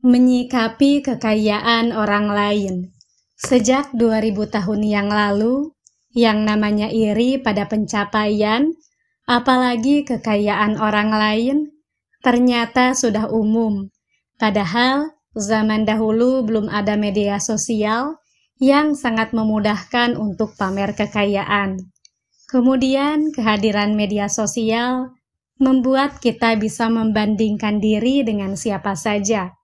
Menyikapi kekayaan orang lain. Sejak 2000 tahun yang lalu, yang namanya iri pada pencapaian, apalagi kekayaan orang lain, ternyata sudah umum. Padahal, zaman dahulu belum ada media sosial yang sangat memudahkan untuk pamer kekayaan. Kemudian, kehadiran media sosial membuat kita bisa membandingkan diri dengan siapa saja.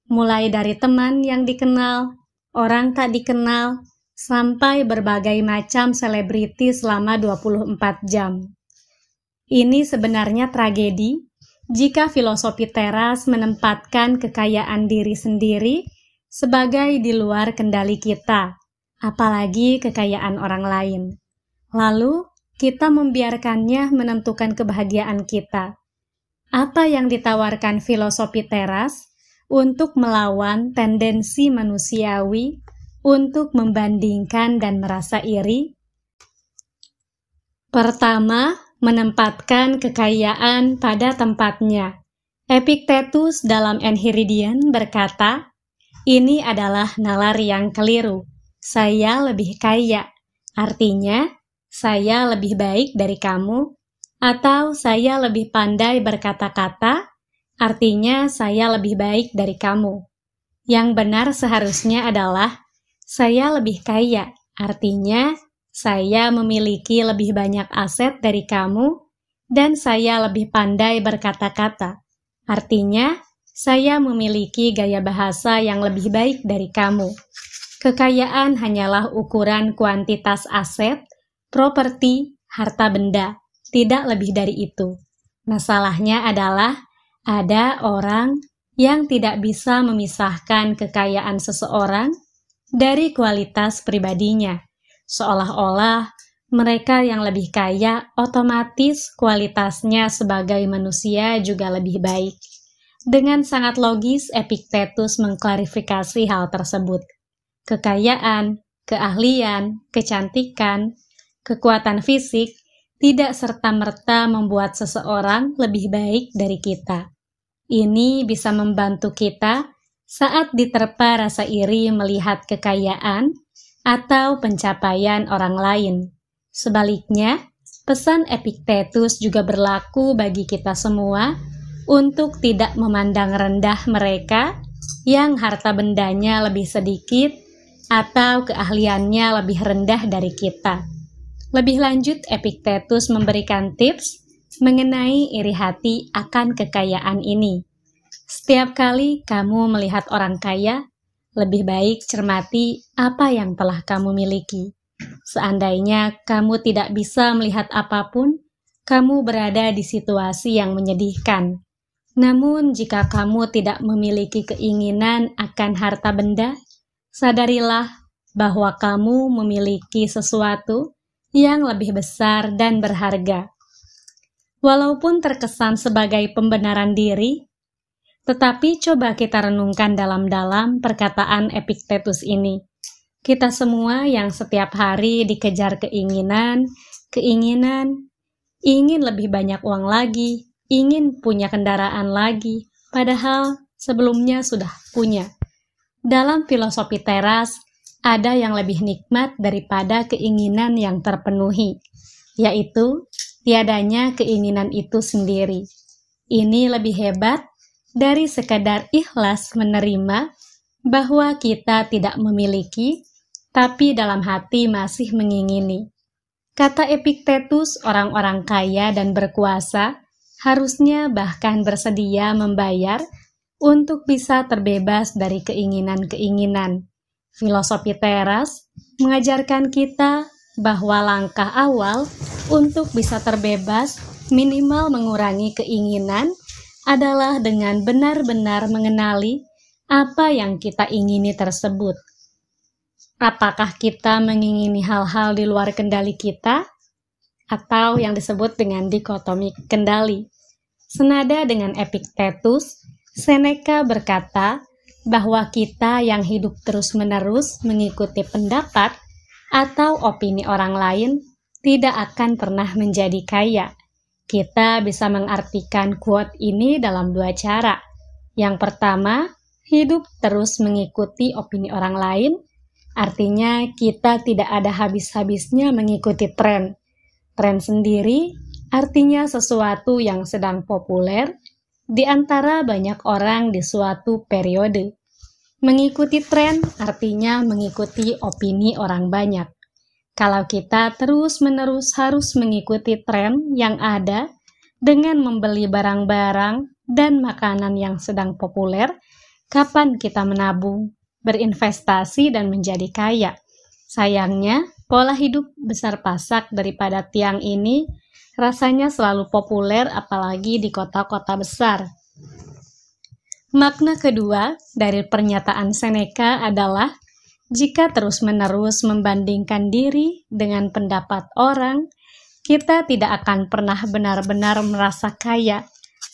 Mulai dari teman yang dikenal, orang tak dikenal, sampai berbagai macam selebriti selama 24 jam. Ini sebenarnya tragedi jika filosofi teras menempatkan kekayaan diri sendiri sebagai di luar kendali kita, apalagi kekayaan orang lain. Lalu, kita membiarkannya menentukan kebahagiaan kita. Apa yang ditawarkan filosofi teras untuk melawan tendensi manusiawi untuk membandingkan dan merasa iri? Pertama, menempatkan kekayaan pada tempatnya. Epictetus dalam Enchiridion berkata, "Ini adalah nalar yang keliru. Saya lebih kaya." Artinya, saya lebih baik dari kamu, atau saya lebih pandai berkata-kata, artinya saya lebih baik dari kamu. Yang benar seharusnya adalah saya lebih kaya, artinya saya memiliki lebih banyak aset dari kamu, dan saya lebih pandai berkata-kata, artinya saya memiliki gaya bahasa yang lebih baik dari kamu. Kekayaan hanyalah ukuran kuantitas aset, properti, harta benda, tidak lebih dari itu. Masalahnya adalah ada orang yang tidak bisa memisahkan kekayaan seseorang dari kualitas pribadinya. Seolah-olah mereka yang lebih kaya otomatis kualitasnya sebagai manusia juga lebih baik. Dengan sangat logis, Epictetus mengklarifikasi hal tersebut. Kekayaan, keahlian, kecantikan, kekuatan fisik tidak serta-merta membuat seseorang lebih baik dari kita. Ini bisa membantu kita saat diterpa rasa iri melihat kekayaan atau pencapaian orang lain. Sebaliknya, pesan Epictetus juga berlaku bagi kita semua untuk tidak memandang rendah mereka yang harta bendanya lebih sedikit atau keahliannya lebih rendah dari kita. Lebih lanjut, Epictetus memberikan tips mengenai iri hati akan kekayaan ini. Setiap kali kamu melihat orang kaya, lebih baik cermati apa yang telah kamu miliki. Seandainya kamu tidak bisa melihat apapun, kamu berada di situasi yang menyedihkan. Namun, jika kamu tidak memiliki keinginan akan harta benda, sadarilah bahwa kamu memiliki sesuatu yang lebih besar dan berharga. Walaupun terkesan sebagai pembenaran diri, tetapi coba kita renungkan dalam-dalam perkataan Epictetus ini. Kita semua yang setiap hari dikejar keinginan, ingin lebih banyak uang lagi, ingin punya kendaraan lagi, padahal sebelumnya sudah punya. Dalam filosofi teras, ada yang lebih nikmat daripada keinginan yang terpenuhi, yaitu tiadanya keinginan itu sendiri. Ini lebih hebat dari sekadar ikhlas menerima bahwa kita tidak memiliki, tapi dalam hati masih mengingini. Kata Epictetus, orang-orang kaya dan berkuasa harusnya bahkan bersedia membayar untuk bisa terbebas dari keinginan-keinginan. Filosofi teras mengajarkan kita bahwa langkah awal untuk bisa terbebas, minimal mengurangi keinginan, adalah dengan benar-benar mengenali apa yang kita ingini tersebut. Apakah kita mengingini hal-hal di luar kendali kita, atau yang disebut dengan dikotomi kendali? Senada dengan Epictetus, Seneca berkata bahwa kita yang hidup terus-menerus mengikuti pendapat atau opini orang lain tidak akan pernah menjadi kaya. Kita bisa mengartikan quote ini dalam dua cara. Yang pertama, hidup terus mengikuti opini orang lain, artinya kita tidak ada habis-habisnya mengikuti tren. Tren sendiri artinya sesuatu yang sedang populer di antara banyak orang di suatu periode. Mengikuti tren artinya mengikuti opini orang banyak. Kalau kita terus-menerus harus mengikuti tren yang ada dengan membeli barang-barang dan makanan yang sedang populer, kapan kita menabung, berinvestasi, dan menjadi kaya? Sayangnya, pola hidup besar pasak daripada tiang ini rasanya selalu populer apalagi di kota-kota besar. Makna kedua dari pernyataan Seneca adalah jika terus-menerus membandingkan diri dengan pendapat orang, kita tidak akan pernah benar-benar merasa kaya,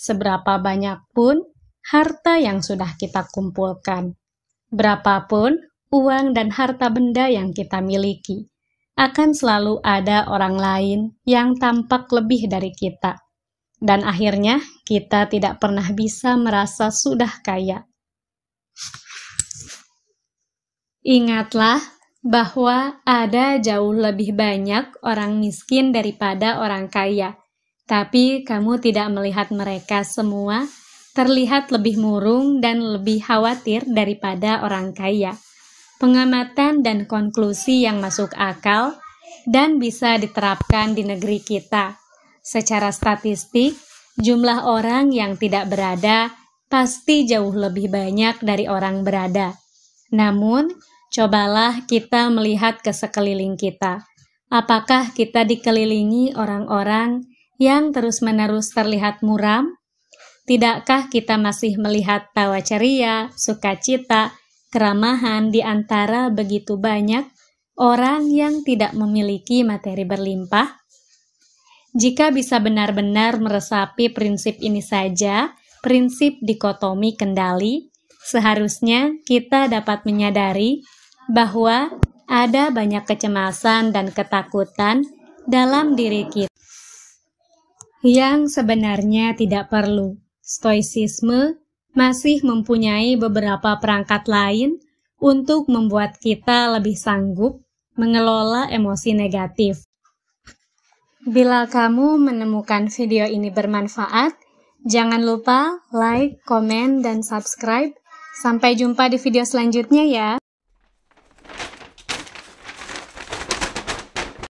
seberapa banyak pun harta yang sudah kita kumpulkan. Berapapun uang dan harta benda yang kita miliki, akan selalu ada orang lain yang tampak lebih dari kita. Dan akhirnya kita tidak pernah bisa merasa sudah kaya. Ingatlah bahwa ada jauh lebih banyak orang miskin daripada orang kaya. Tapi kamu tidak melihat mereka semua terlihat lebih murung dan lebih khawatir daripada orang kaya. Pengamatan dan konklusi yang masuk akal dan bisa diterapkan di negeri kita. Secara statistik, jumlah orang yang tidak berada pasti jauh lebih banyak dari orang berada. Namun, cobalah kita melihat ke sekeliling kita. Apakah kita dikelilingi orang-orang yang terus-menerus terlihat muram? Tidakkah kita masih melihat tawa ceria, sukacita, keramahan di antara begitu banyak orang yang tidak memiliki materi berlimpah? Jika bisa benar-benar meresapi prinsip ini saja, prinsip dikotomi kendali, seharusnya kita dapat menyadari bahwa ada banyak kecemasan dan ketakutan dalam diri kita yang sebenarnya tidak perlu. Stoicisme masih mempunyai beberapa perangkat lain untuk membuat kita lebih sanggup mengelola emosi negatif. Bila kamu menemukan video ini bermanfaat, jangan lupa like, komen, dan subscribe. Sampai jumpa di video selanjutnya ya.